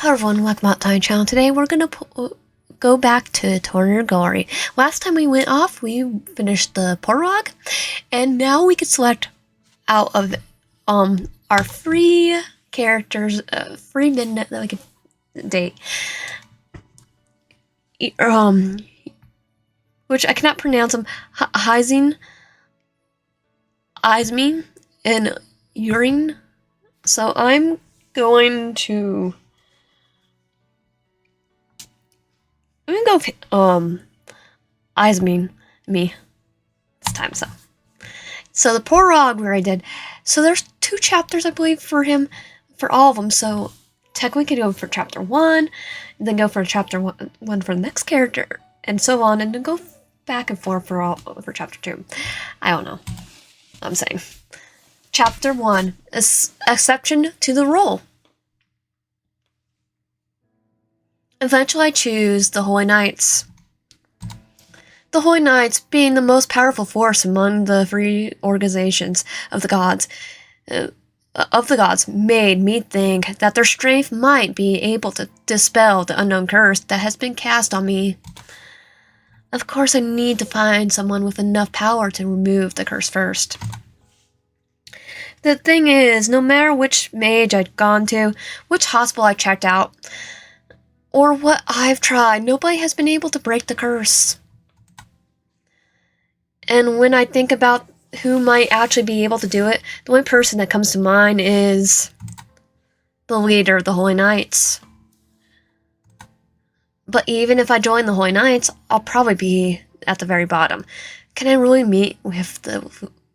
Hello everyone, welcome back to my channel. Today we're gonna go back to Tornado Gallery. Last time we went off, we finished the Porog, and now we can select out of our free characters, free midnight that we can date. Which I cannot pronounce them. Ismei, and Heren. So I'm going to. I'm gonna go Ismei me this time. So the Porog where I did. So there's 2 chapters I believe for him, for all of them. So technically we could go for chapter 1, and then go for chapter 1 for the next character, and so on, and then go back and forth for chapter 2. I don't know. I'm saying chapter 1 is exception to the rule. Eventually I choose the Holy Knights. The Holy Knights, being the most powerful force among the free organizations of the gods, made me think that their strength might be able to dispel the unknown curse that has been cast on me. Of course, I need to find someone with enough power to remove the curse first. The thing is, no matter which mage I'd gone to, which hospital I checked out, or what I've tried, nobody has been able to break the curse. And when I think about who might actually be able to do it, the only person that comes to mind is the leader of the Holy Knights. But even if I join the Holy Knights, I'll probably be at the very bottom. Can I really meet with the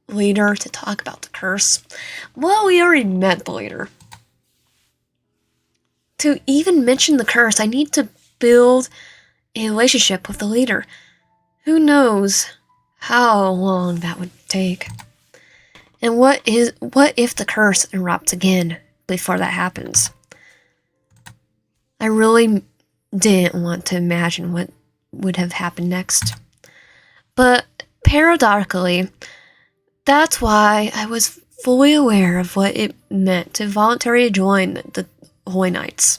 leader to talk about the curse? Well, we already met the leader. To even mention the curse, I need to build a relationship with the leader. Who knows how long that would take? And what if the curse erupts again before that happens? I really didn't want to imagine what would have happened next. But paradoxically, that's why I was fully aware of what it meant to voluntarily join the Holy Knights.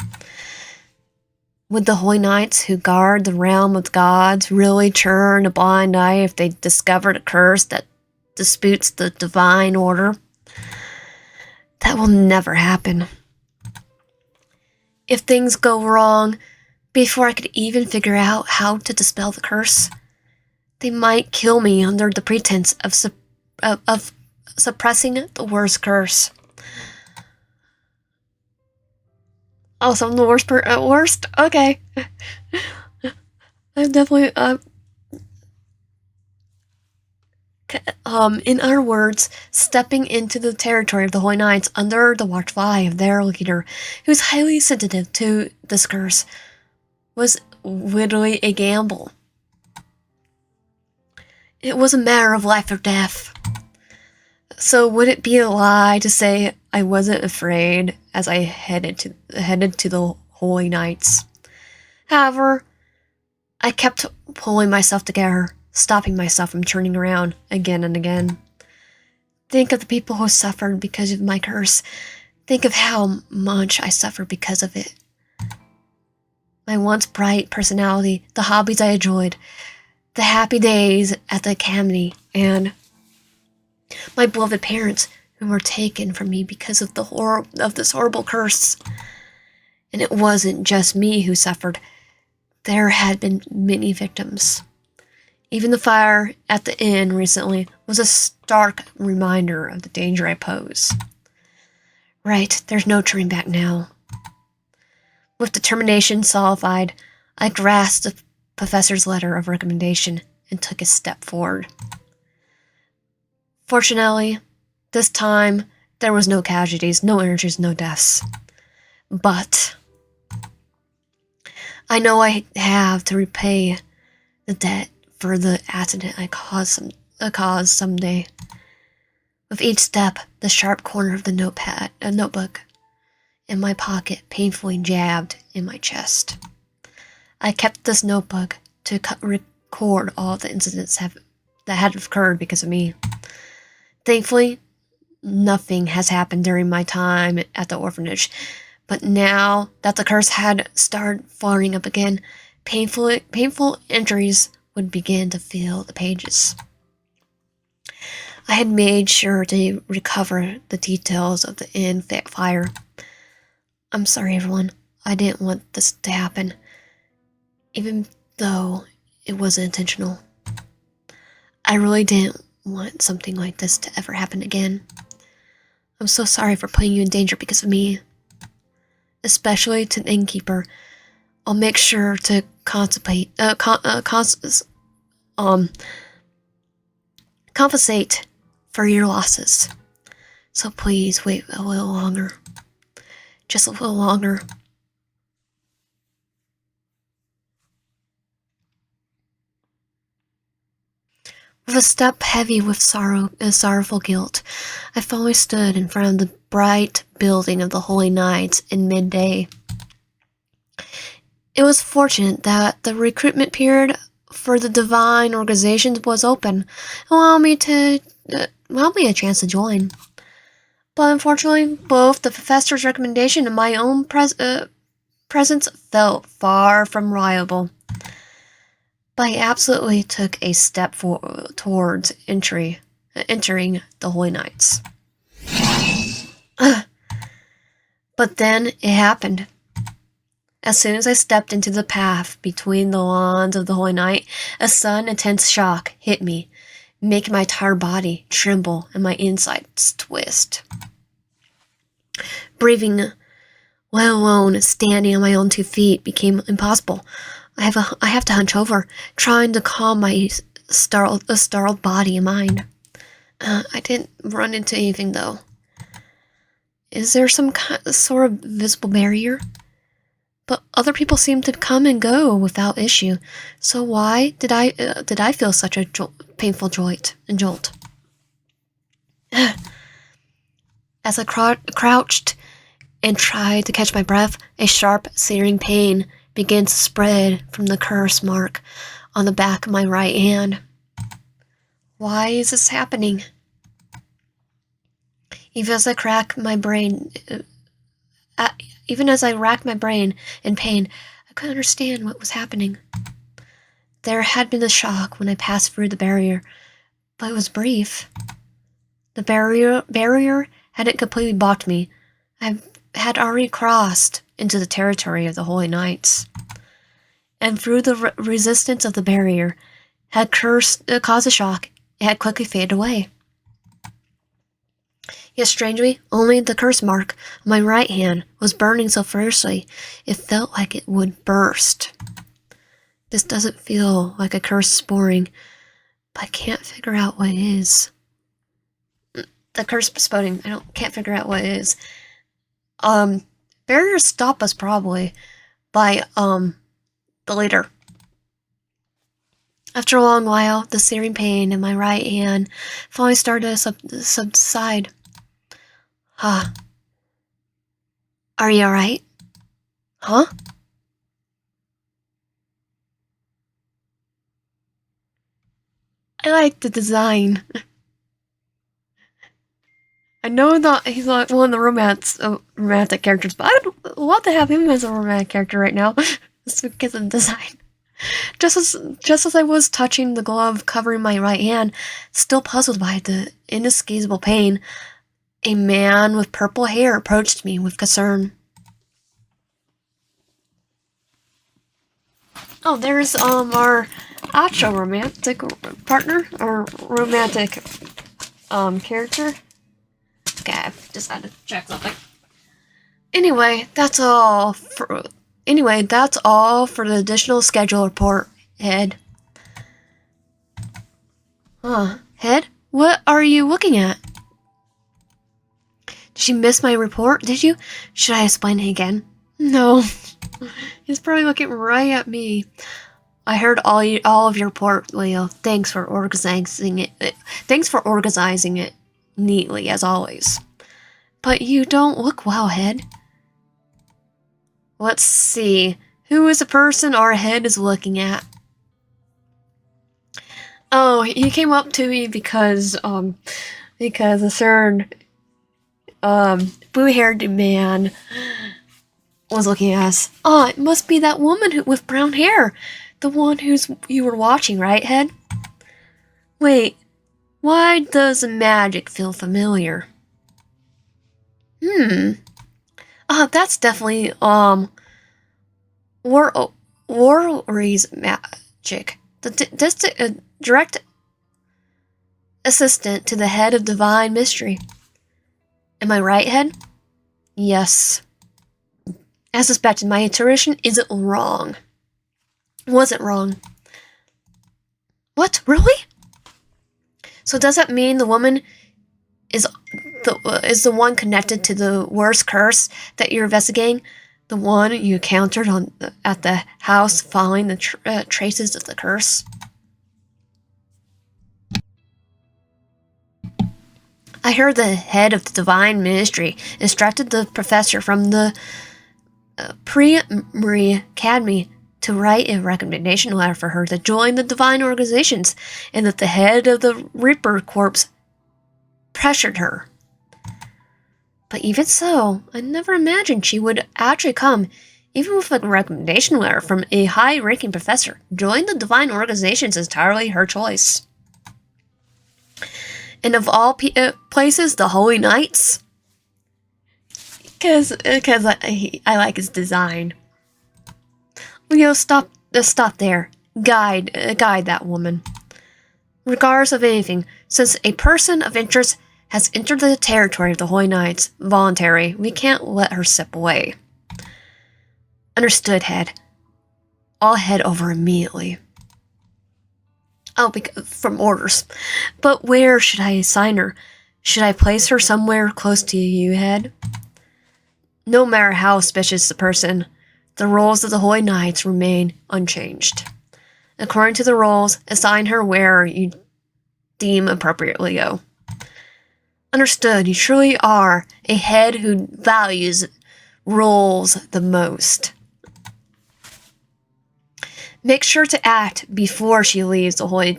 Would the Holy Knights who guard the realm of the gods really turn a blind eye if they discovered a curse that disputes the divine order? That will never happen. If things go wrong before I could even figure out how to dispel the curse, they might kill me under the pretense of suppressing the worst curse. Oh, so I'm the worst worst? Okay. I'm definitely, in other words, stepping into the territory of the Holy Knights under the watchful eye of their leader, who's highly sensitive to this curse, was literally a gamble. It was a matter of life or death. So would it be a lie to say I wasn't afraid as I headed to the Holy Knights? However, I kept pulling myself together, stopping myself from turning around again and again. Think of the people who suffered because of my curse. Think of how much I suffered because of it. My once bright personality, the hobbies I enjoyed, the happy days at the academy, and my beloved parents who were taken from me because of this horrible curse. And it wasn't just me who suffered. There had been many victims. Even the fire at the inn recently was a stark reminder of the danger I pose. Right, there's no turning back now. With determination solidified, I grasped the professor's letter of recommendation and took a step forward. Fortunately, this time, there was no casualties, no injuries, no deaths. But I know I have to repay the debt for the accident I caused someday. With each step, the sharp corner of the notebook in my pocket painfully jabbed in my chest. I kept this notebook to record all the incidents that had occurred because of me. Thankfully, nothing has happened during my time at the orphanage, But now that the curse had started flaring up again, painful injuries would begin to fill the pages. I had made sure to recover the details of the inn fire. I'm sorry, everyone. I didn't want this to happen, even though it wasn't intentional. I really didn't want something like this to ever happen again. I'm so sorry for putting you in danger because of me. Especially to the innkeeper. I'll make sure to compensate for your losses. So please wait a little longer. Just a little longer. With a step heavy with sorrowful guilt, I finally stood in front of the bright building of the Holy Knights in midday. It was fortunate that the recruitment period for the divine organization was open, allowing me a chance to join. But unfortunately, both the professor's recommendation and my own presence felt far from reliable. But I absolutely took a step towards entering the Holy Knights. But then it happened. As soon as I stepped into the path between the lawns of the Holy Knight, a sudden intense shock hit me, making my entire body tremble and my insides twist. Breathing, let alone standing on my own 2 feet, became impossible. I have to hunch over, trying to calm my startled body and mind. I didn't run into anything, though. Is there some sort of visible barrier? But other people seem to come and go without issue. So why did I feel such a painful jolt? As I crouched and tried to catch my breath, a sharp, searing pain began to spread from the curse mark on the back of my right hand. Why is this happening? Even as I racked my brain in pain, I couldn't understand what was happening. There had been a shock when I passed through the barrier, but it was brief. The barrier hadn't completely blocked me. I had already crossed into the territory of the Holy Knights, and through the resistance of the barrier had caused a shock. It had quickly faded away. Yet strangely, only the curse mark on my right hand was burning so fiercely it felt like it would burst. This doesn't feel like a curse sporing, but I can't figure out what it is. The curse spoting, can't figure out what it is. Barriers stop us probably by the leader. After a long while, the searing pain in my right hand finally started to subside. Are you alright? Huh? I like the design. I know that he's like one of the romantic characters, but I would love to have him as a romantic character right now. Just because of the design. Just as I was touching the glove covering my right hand, still puzzled by the inescapable pain, a man with purple hair approached me with concern. Oh, there's our actual romantic partner, or romantic character. Okay, I just had to check something. Anyway, that's all for the additional schedule report, Head. Head? What are you looking at? Did you miss my report, did you? Should I explain it again? No. He's probably looking right at me. I heard all of your report, Leo. Thanks for organizing it neatly, as always. But you don't look well, Head. Let's see. Who is the person our head is looking at? Oh, he came up to me because a certain blue-haired man was looking at us. Ah, it must be that woman with brown hair. The one you were watching, right, Head? Wait, why does the magic feel familiar? That's definitely, Warry's magic. The direct assistant to the head of divine mystery. Am I right, Head? Yes. As suspected, my intuition isn't wrong. Wasn't wrong. What? Really? So does that mean the woman is the one connected to the worst curse that you're investigating? The one you encountered at the house following the traces of the curse? I heard the head of the divine ministry instructed the professor from the pre-Marie Academy to write a recommendation letter for her to join the divine organizations, and that the head of the Reaper Corps pressured her. But even so, I never imagined she would actually come, even with a recommendation letter from a high-ranking professor. Join the divine organizations is entirely her choice. And of all places, the Holy Knights? Because I like his design. Stop there. Guide that woman. Regardless of anything, since a person of interest has entered the territory of the Holy Knights, voluntary, we can't let her slip away. Understood, Head. I'll head over immediately. From orders. But where should I assign her? Should I place her somewhere close to you, Head? No matter how auspicious the person, the roles of the Holy Knights remain unchanged. According to the roles, assign her where you deem appropriately, Leo. Understood, you truly are a head who values roles the most. Make sure to act before she leaves the Holy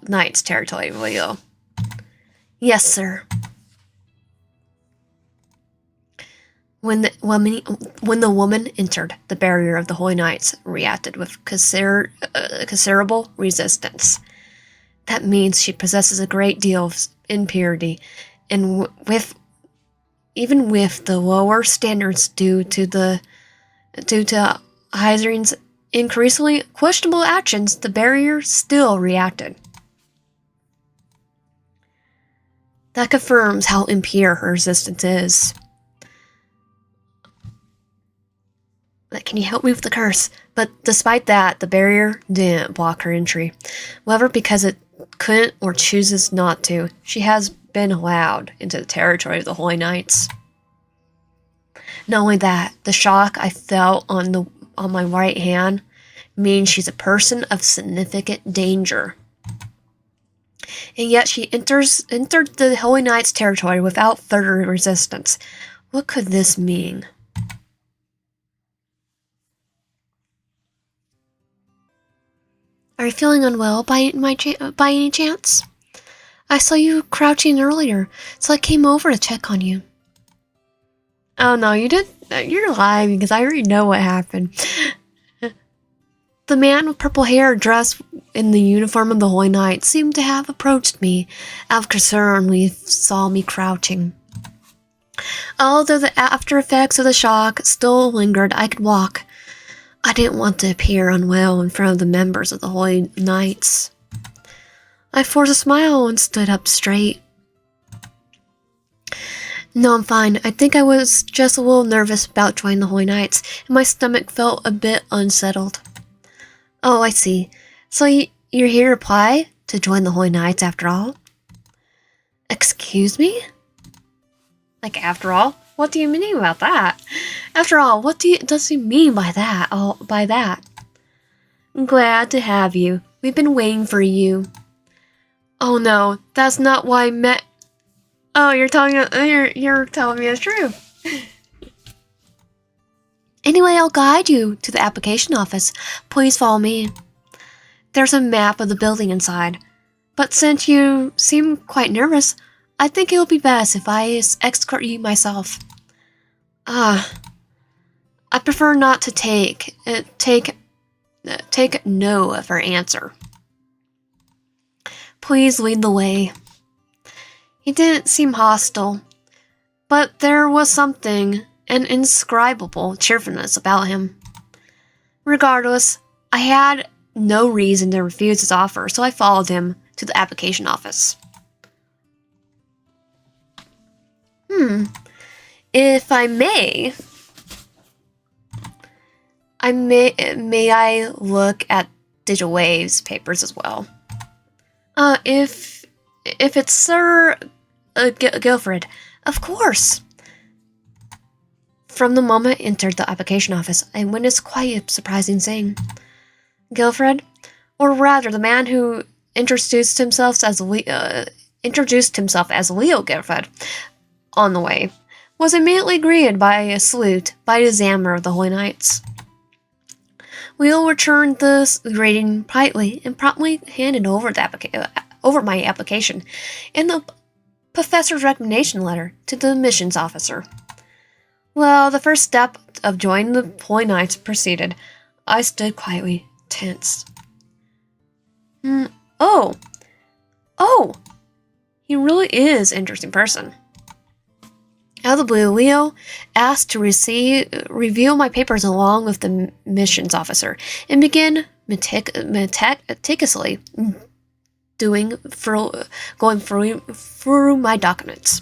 Knights territory, Leo. Yes, sir. When the woman entered, the barrier of the Holy Knights reacted with considerable resistance. That means she possesses a great deal of impurity, and even with the lower standards due to Hyzerin's increasingly questionable actions, the barrier still reacted. That confirms how impure her resistance is. Can you help me with the curse? But despite that, the barrier didn't block her entry. Whether because it couldn't or chooses not to, she has been allowed into the territory of the Holy Knights. Not only that, the shock I felt on my right hand means she's a person of significant danger. And yet she entered the Holy Knights territory without further resistance. What could this mean? Are you feeling unwell by any chance? I saw you crouching earlier, so I came over to check on you. Oh no, you didn't. You're lying because I already know what happened. The man with purple hair dressed in the uniform of the Holy Knight seemed to have approached me out of concern when he saw me crouching. Although the after effects of the shock still lingered, I could walk. I didn't want to appear unwell in front of the members of the Holy Knights. I forced a smile and stood up straight. No, I'm fine. I think I was just a little nervous about joining the Holy Knights, and my stomach felt a bit unsettled. Oh, I see. So you're here to apply to join the Holy Knights after all? Excuse me? Like, after all? What do you mean about that? After all, what does he mean by that? I'm glad to have you. We've been waiting for you. Oh no, that's not why I met. Oh, you're telling me the truth. Anyway, I'll guide you to the application office. Please follow me. There's a map of the building inside. But since you seem quite nervous, I think it'll be best if I escort you myself. I prefer not to take no for answer. Please lead the way. He didn't seem hostile, but there was something, an indescribable cheerfulness about him. Regardless, I had no reason to refuse his offer, so I followed him to the application office. If I may I look at Digiwave's papers as well? If it's Sir Guilfred, of course. From the moment I entered the application office, I witnessed quite a surprising thing. Guilfred, or rather the man who introduced himself as Leo Guilfred on the way, was immediately greeted by a salute by the examiner of the Holy Knights. Leo returned the greeting politely and promptly handed over my application and the professor's recommendation letter to the admissions officer. Well, the first step of joining the Holy Knights proceeded. I stood quietly, tense. Oh! He really is an interesting person. Out of the blue, Leo asked to review my papers along with the missions officer and began meticulously going through my documents.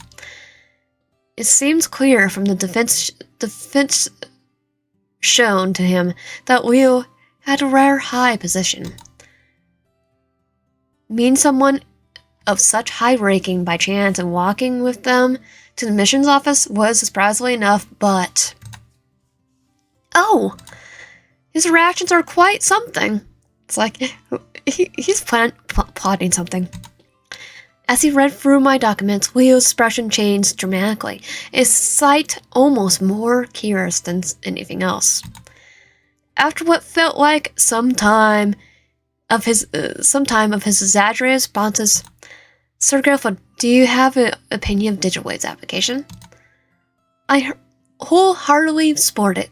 It seems clear from the defense shown to him that Leo had a rare high position. Mean someone of such high ranking by chance and walking with them to the missions office was surprisingly enough, but... Oh! His reactions are quite something. It's like, he's plotting something. As he read through my documents, Leo's expression changed dramatically, his sight almost more curious than anything else. After what felt like some time of his exaggerated responses, Sir Guilford, do you have an opinion of Digiwave's application? I wholeheartedly support it,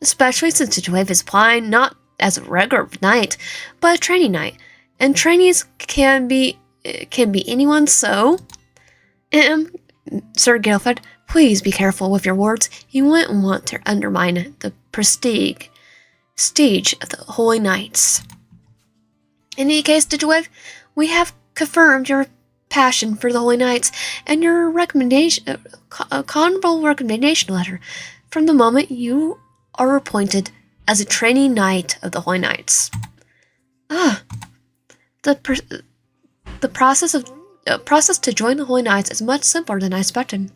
especially since Digitwave is applying not as a regular knight, but a training knight, and trainees can be anyone. So, Sir Guilford, please be careful with your words. You wouldn't want to undermine the prestige of the Holy Knights. In any case, Digitwave, we have confirmed your passion for the Holy Knights and your honorable recommendation letter from the moment you are appointed as a training knight of the Holy Knights. The process to join the Holy Knights is much simpler than I expected.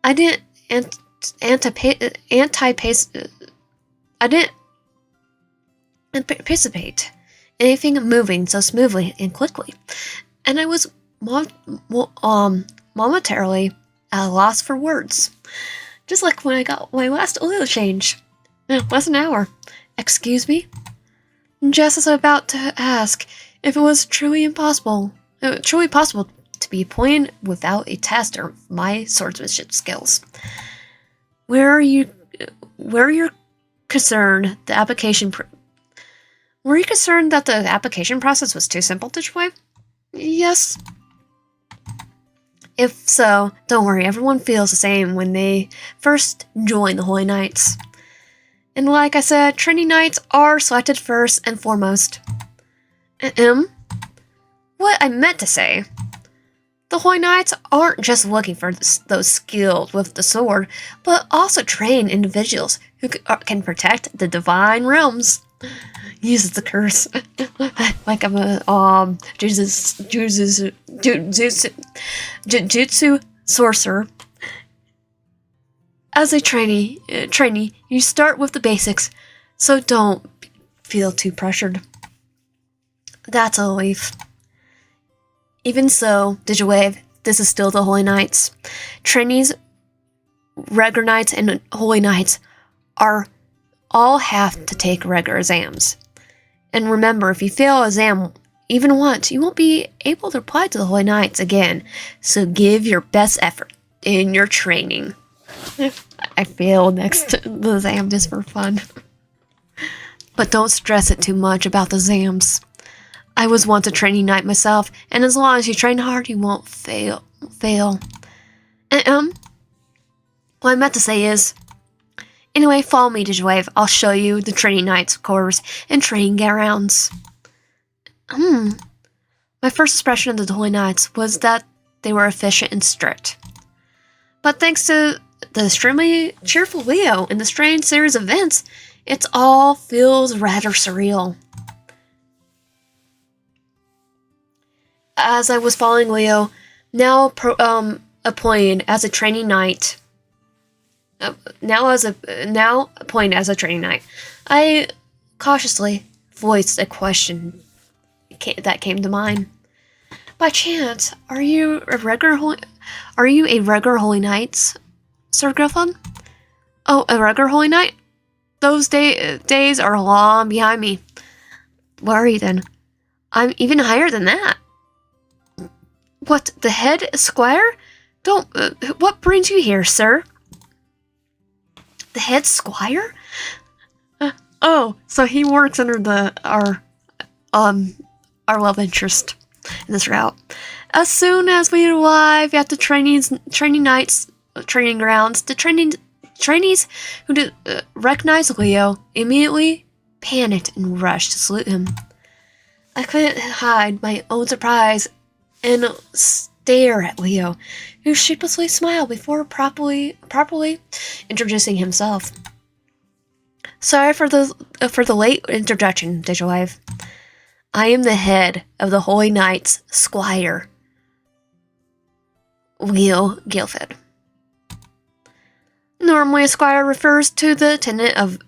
I didn't anticipate anything moving so smoothly and quickly, and I was momentarily at a loss for words. Just like when I got my last oil change. Less than an hour. Excuse me? Just as I was about to ask if it was truly possible to be appointed without a test of my swordsmanship skills. Were you concerned that the application process was too simple, Digitwave? Yes. If so, don't worry, everyone feels the same when they first join the Holy Knights. And like I said, training knights are selected first and foremost. What I meant to say, the Holy Knights aren't just looking for those skilled with the sword, but also trained individuals who can protect the divine realms. Uses the curse like I'm a jutsu sorcerer. As a trainee, you start with the basics, so don't feel too pressured. That's a relief. Even so, Digitwave, this is still the Holy Knights. Trainees, regular knights, and Holy Knights all have to take regular exams. And remember, if you fail an exam even once, you won't be able to apply to the Holy Knights again. So give your best effort in your training. I failed next to the exam just for fun. But don't stress it too much about the exams. I was once a training knight myself, and as long as you train hard, you won't fail. What I meant to say is, anyway, follow me, Digimon. I'll show you the training knights, of course, and training grounds. My first impression of the Holy Knights was that they were efficient and strict. But thanks to the extremely cheerful Leo and the strange series of events, it all feels rather surreal. As I was following Leo, now appointed as a training knight. Now appointed as a training knight, I cautiously voiced a question that came to mind. By chance, are you a regular Holy Knight, Sir Griffin? Oh, a regular Holy Knight? Those days are long behind me. What are you then? I'm even higher than that. What, the head squire? What brings you here, sir? The head squire? Oh, so he works under our love interest in this route. As soon as we arrive at the training grounds, the trainees who recognized Leo immediately panicked and rushed to salute him. I couldn't hide my own surprise and stare at Leo, who sheepishly smiled before properly introducing himself. Sorry for the late introduction, Digilive. I am the head of the Holy Knights Squire, Leo Gilfed. Normally, a squire refers to the tenant of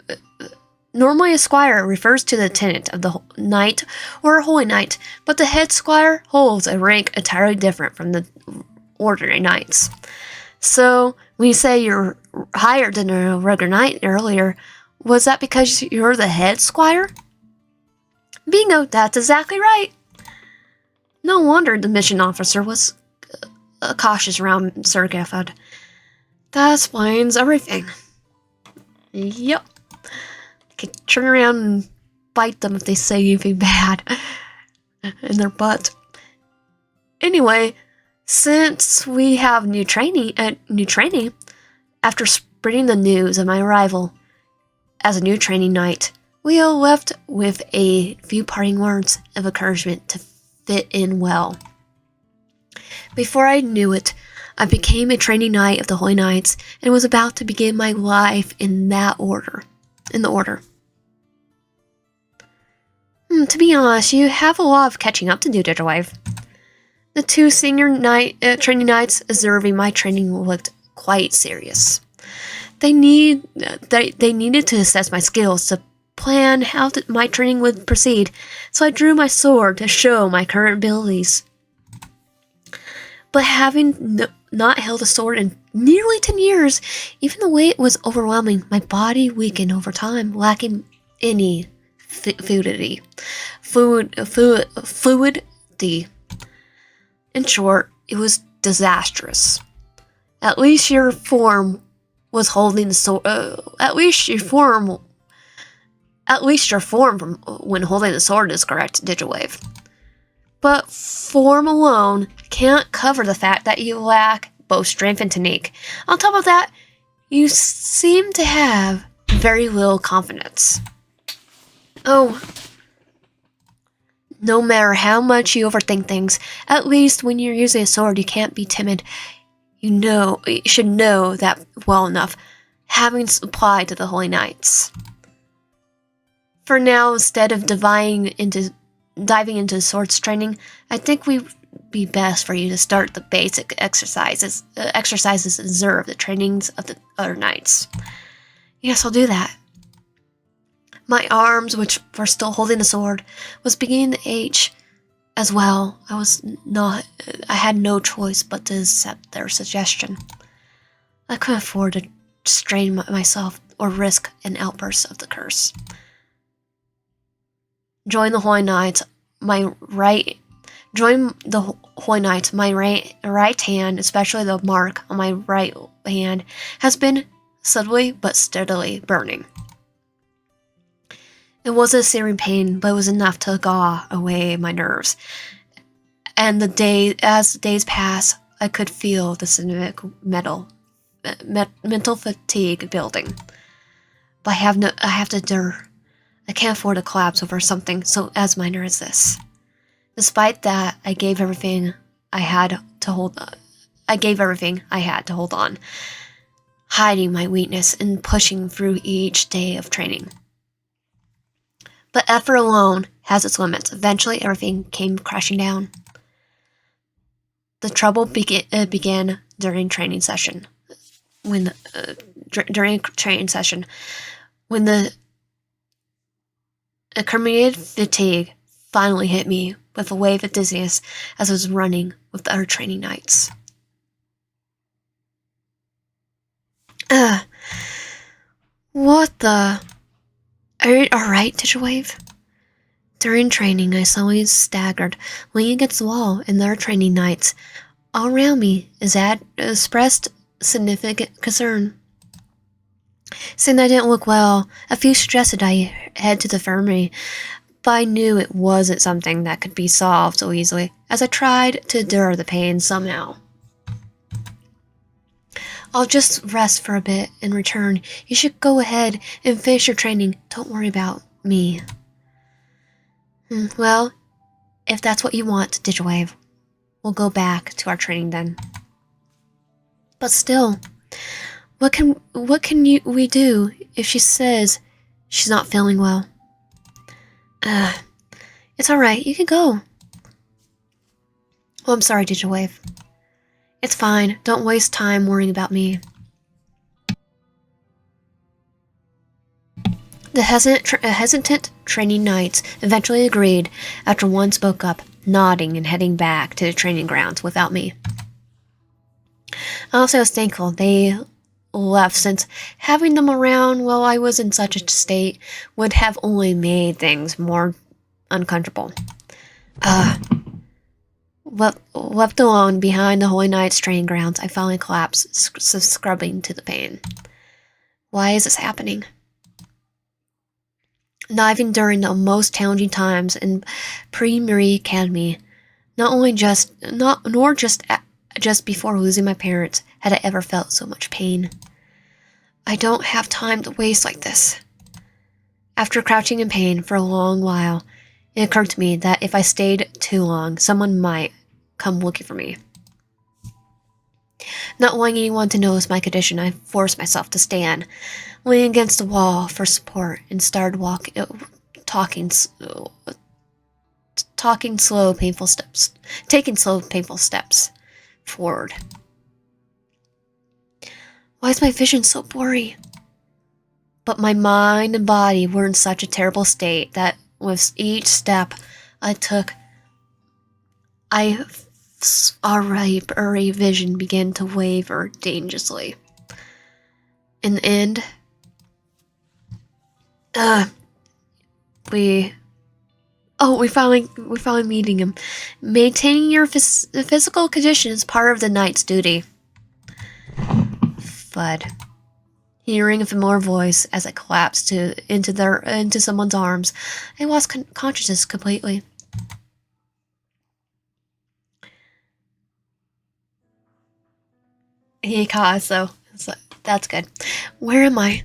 the knight or a holy knight, but the head squire holds a rank entirely different from the ordinary knights. So, when you say you're higher than a regular knight earlier, was that because you're the head squire? Bingo, that's exactly right. No wonder the mission officer was cautious around Sir Gifford. That explains everything. Yep. I could turn around and bite them if they say anything bad in their butt. Anyway, since we have new training, after spreading the news of my arrival as a new training knight, Leo left with a few parting words of encouragement to fit in well. Before I knew it, I became a training knight of the Holy Knights and was about to begin my life in the order. To be honest, you have a lot of catching up to do, Digilive. The two senior training knights observing my training looked quite serious. They needed to assess my skills to plan how my training would proceed, so I drew my sword to show my current abilities. But having not held a sword in nearly 10 years, even the weight was overwhelming. My body weakened over time, lacking any fluidity. In short, it was disastrous. At least your form was holding the sword. At least your form from when holding the sword is correct, Digilave. But form alone can't cover the fact that you lack both strength and technique. On top of that, you seem to have very little confidence. Oh, no matter how much you overthink things, at least when you're using a sword, you can't be timid. You should know that well enough, having applied to the Holy Knights. For now, instead of diving into swords training, I think we'd be best for you to start the basic exercises and observe the trainings of the other knights. Yes, I'll do that. My arms, which were still holding the sword, was beginning to ache as well. I had no choice but to accept their suggestion. I couldn't afford to strain myself or risk an outburst of the curse. Join the Holy Knights, my right hand, especially the mark on my right hand, has been subtly but steadily burning. It wasn't a searing pain, but it was enough to gnaw away my nerves. And as the days passed, I could feel the significant mental fatigue building. But I have to endure. I can't afford to collapse over something so as minor as this. Despite that, I gave everything I had to hold on, hiding my weakness and pushing through each day of training. But effort alone has its limits. Eventually, everything came crashing down. The trouble began during training session. When the accumulated fatigue finally hit me with a wave of dizziness as I was running with the other training nights. What the? Are you alright, Digimon? During training, I suddenly staggered, leaning against the wall, and there training nights. All around me expressed significant concern. Saying I didn't look well, a few suggested I head to the infirmary, but I knew it wasn't something that could be solved so easily, as I tried to endure the pain somehow. I'll just rest for a bit and return. You should go ahead and finish your training. Don't worry about me. Well, if that's what you want, Digimon, we'll go back to our training then. But still, what can we do if she says she's not feeling well? It's alright, you can go. Oh, I'm sorry, Digimon. It's fine, don't waste time worrying about me. The hesitant training knights eventually agreed after one spoke up, nodding and heading back to the training grounds without me. Honestly, I was thankful they left, since having them around while I was in such a state would have only made things more uncomfortable. Left alone behind the Holy Knight's training grounds, I finally collapsed, succumbing to the pain. Why is this happening? Not even during the most challenging times in pre-Marie Academy, nor just before losing my parents, had I ever felt so much pain. I don't have time to waste like this. After crouching in pain for a long while, it occurred to me that if I stayed too long, someone might come looking for me. Not wanting anyone to notice my condition, I forced myself to stand, leaning against the wall for support, and started taking slow, painful steps forward. Why is my vision so blurry? But my mind and body were in such a terrible state that with each step I took, already vision began to waver dangerously. In the end, we finally meeting him. Maintaining your physical condition is part of the knight's duty. But hearing a familiar voice as I collapsed into someone's arms, I lost consciousness completely. He caught us, though. So that's good. Where am I?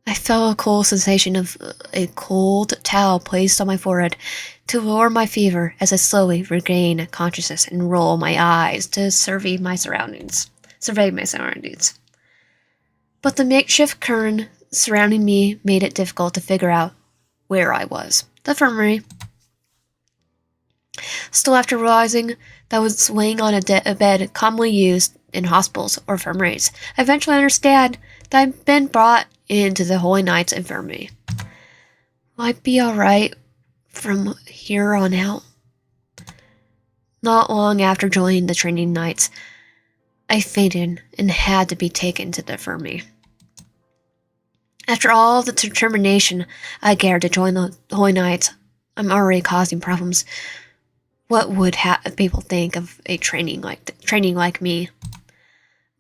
I felt a cold sensation of a cold towel placed on my forehead to lower my fever as I slowly regained consciousness and rolled my eyes to survey my surroundings. But the makeshift curtain surrounding me made it difficult to figure out where I was. The infirmary. Still, after realizing that I was laying on a bed commonly used in hospitals or infirmaries, I eventually understand that I've been brought into the Holy Knight's infirmary. Will I be alright from here on out? Not long after joining the training knights, I fainted and had to be taken to the infirmary. After all the determination I dared to join the Holy Knights, I'm already causing problems. What would people think of a training like me?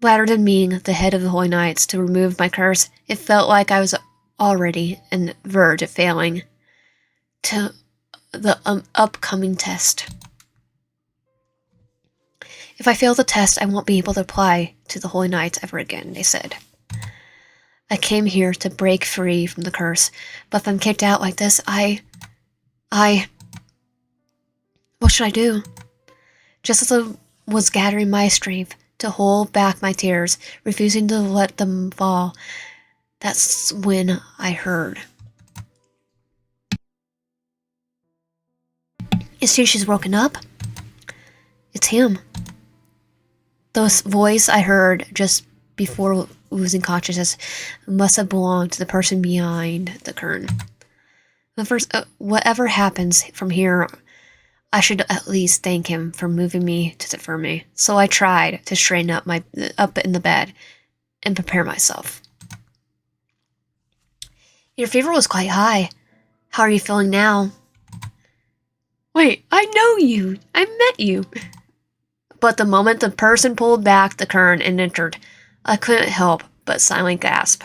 Rather than being the head of the Holy Knights to remove my curse, it felt like I was already on the verge of failing to the upcoming test. If I fail the test, I won't be able to apply to the Holy Knights ever again, they said. I came here to break free from the curse, but if I'm kicked out like this, what should I do? Just as I was gathering my strength to hold back my tears, refusing to let them fall, that's when I heard. Is she's woken up? It's him. The voice I heard just before losing consciousness must have belonged to the person behind the curtain. Whatever happens from here, I should at least thank him for moving me to the infirmary. So I tried to straighten up in the bed and prepare myself. Your fever was quite high. How are you feeling now? Wait, I know you. I met you. But the moment the person pulled back the curtain and entered, I couldn't help but silently gasp.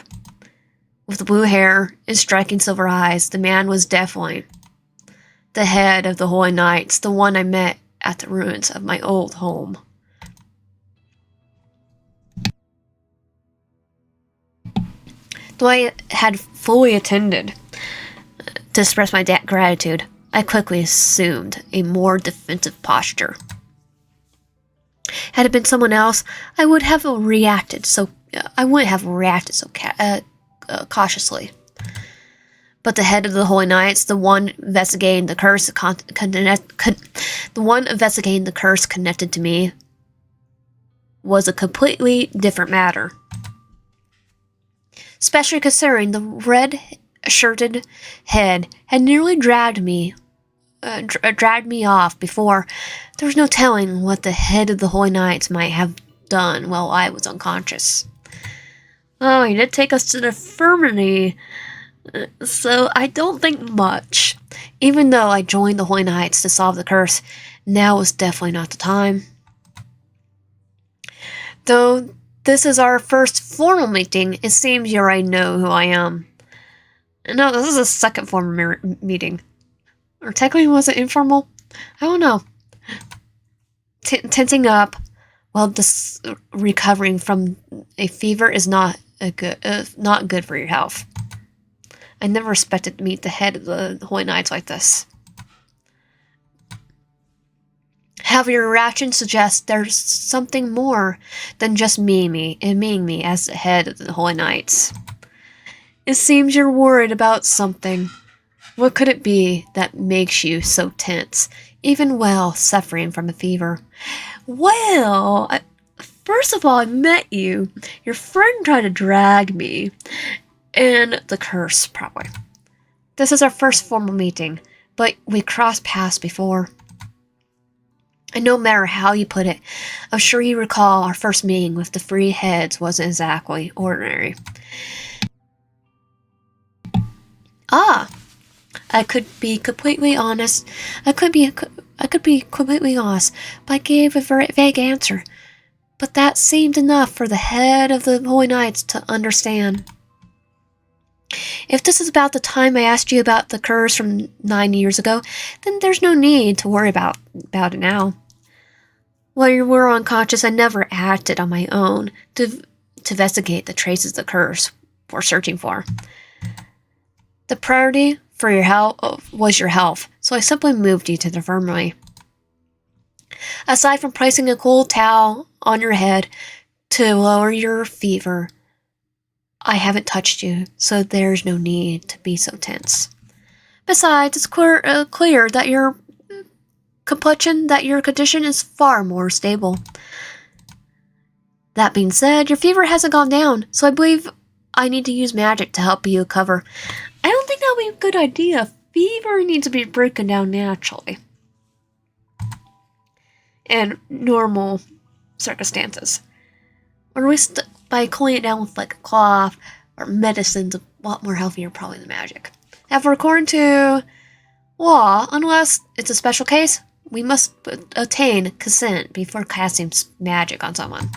With blue hair and striking silver eyes, the man was definitely the head of the Holy Knights, the one I met at the ruins of my old home. Though I had fully attended to express my gratitude, I quickly assumed a more defensive posture. Had it been someone else, I wouldn't have reacted so cautiously. But the head of the Holy Knights, the one investigating the curse connected to me, was a completely different matter. Especially considering the red-shirted head had nearly dragged me off before. There was no telling what the head of the Holy Knights might have done while I was unconscious. Oh, he did take us to the infirmary, so I don't think much. Even though I joined the Holy Knights to solve the curse, now was definitely not the time. Though this is our first formal meeting, it seems you already know who I am. No, this is a second formal meeting. Or technically, was it informal? I don't know. Tensing up while recovering from a fever is not good for your health. I never expected to meet the head of the Holy Knights like this. However, your reaction suggests there's something more than just meeting me as the head of the Holy Knights. It seems you're worried about something. What could it be that makes you so tense, even while suffering from a fever? Well, first of all, I met you. Your friend tried to drag me. And the curse, probably. This is our first formal meeting, but we crossed paths before. And no matter how you put it, I'm sure you recall our first meeting with the three heads wasn't exactly ordinary. I could be completely honest, but I gave a very vague answer. But that seemed enough for the head of the Holy Knights to understand. If this is about the time I asked you about the curse from 9 years ago, then there's no need to worry about it now. While you were unconscious, I never acted on my own to investigate the traces of the curse we're searching for. The priority for your health was your health, so I simply moved you to the infirmary. Aside from placing a cold towel on your head to lower your fever, I haven't touched you, so there's no need to be so tense. Besides, it's clear that your condition is far more stable. That being said, your fever hasn't gone down, so I believe I need to use magic to help you recover. I don't think that would be a good idea. Fever needs to be broken down naturally. In normal circumstances. Or at least by cooling it down with like a cloth or medicine's a lot more healthier probably than magic. However, according to law, unless it's a special case, we must obtain consent before casting magic on someone.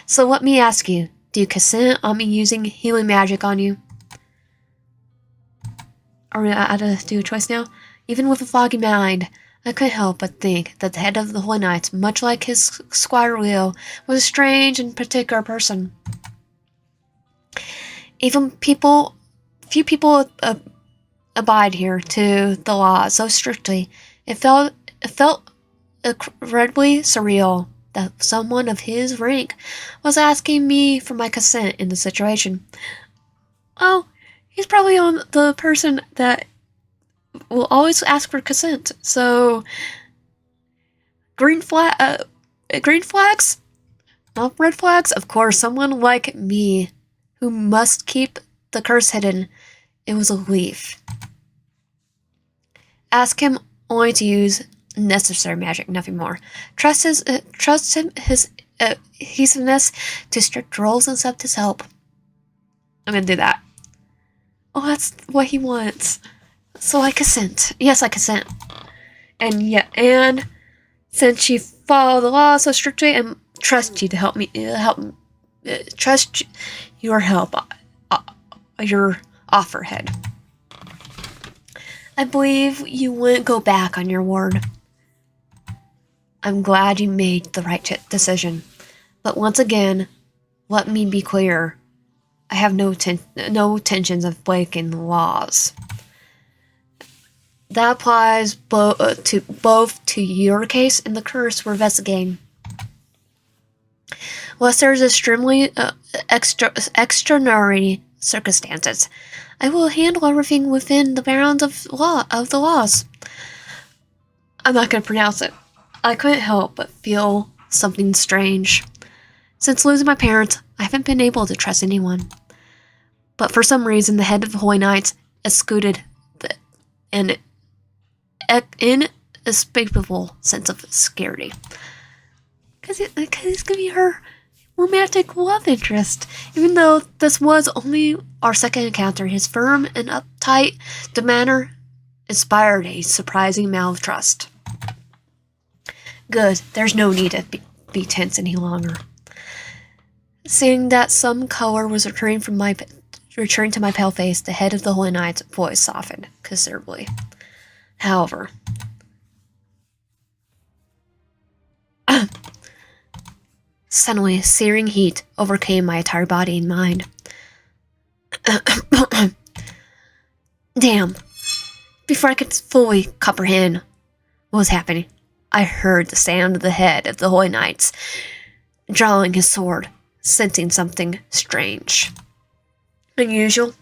So let me ask you, do you consent on me using healing magic on you? Are we at to do a choice now? Even with a foggy mind, I couldn't help but think that the head of the Holy Knights, much like his Squire Leo, was a strange and particular person. Even few people abide here to the law so strictly. It felt incredibly surreal that someone of his rank was asking me for my consent in the situation. Oh, he's probably on the person that will always ask for consent. So, green flags, not red flags. Of course, someone like me, who must keep the curse hidden. It was a leaf. Ask him only to use necessary magic, nothing more. Trust his adhesiveness to strict rules and accept his help. I'm gonna do that. Oh, that's what he wants. So I consent. Yes, I consent. And since you follow the law so strictly, and trust you to help me, trust your help, your offer head. I believe you wouldn't go back on your word. I'm glad you made the right decision. But once again, let me be clear. I have no intentions of breaking the laws. That applies both to your case and the curse we're investigating. Unless there's extremely extraordinary circumstances, I will handle everything within the bounds of the laws. I'm not going to pronounce it. I couldn't help but feel something strange. Since losing my parents, I haven't been able to trust anyone. But for some reason, the head of the Holy Knights exuded an inescapable sense of security. Because he's going to be her romantic love interest. Even though this was only our second encounter, his firm and uptight demeanor inspired a surprising amount of trust. Good, there's no need to be tense any longer. Seeing that some color was returning to my pale face, the head of the Holy Knight's voice softened considerably. However, suddenly, searing heat overcame my entire body and mind. Damn. Before I could fully comprehend what was happening, I heard the sound of the head of the Holy Knights drawing his sword, sensing something strange, unusual,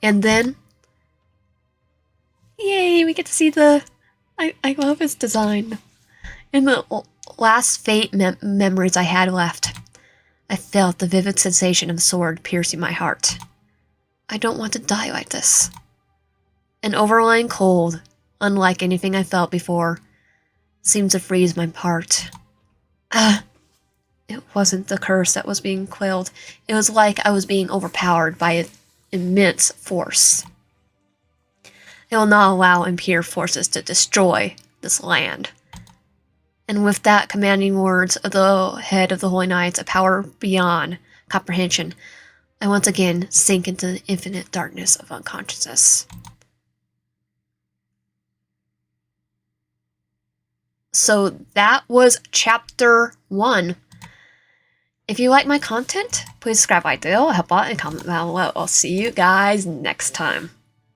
and then, yay, we get to see I love his design. In the last faint memories I had left, I felt the vivid sensation of the sword piercing my heart. I don't want to die like this. An overlying cold, unlike anything I felt before, seemed to freeze my heart. It wasn't the curse that was being quelled. It was like I was being overpowered by an immense force. I will not allow impure forces to destroy this land. And with that commanding words of the head of the Holy Knights, a power beyond comprehension, I once again sink into the infinite darkness of unconsciousness. So that was chapter 1. If you like my content, please subscribe, like the bell, help out, and comment down below. I'll see you guys next time.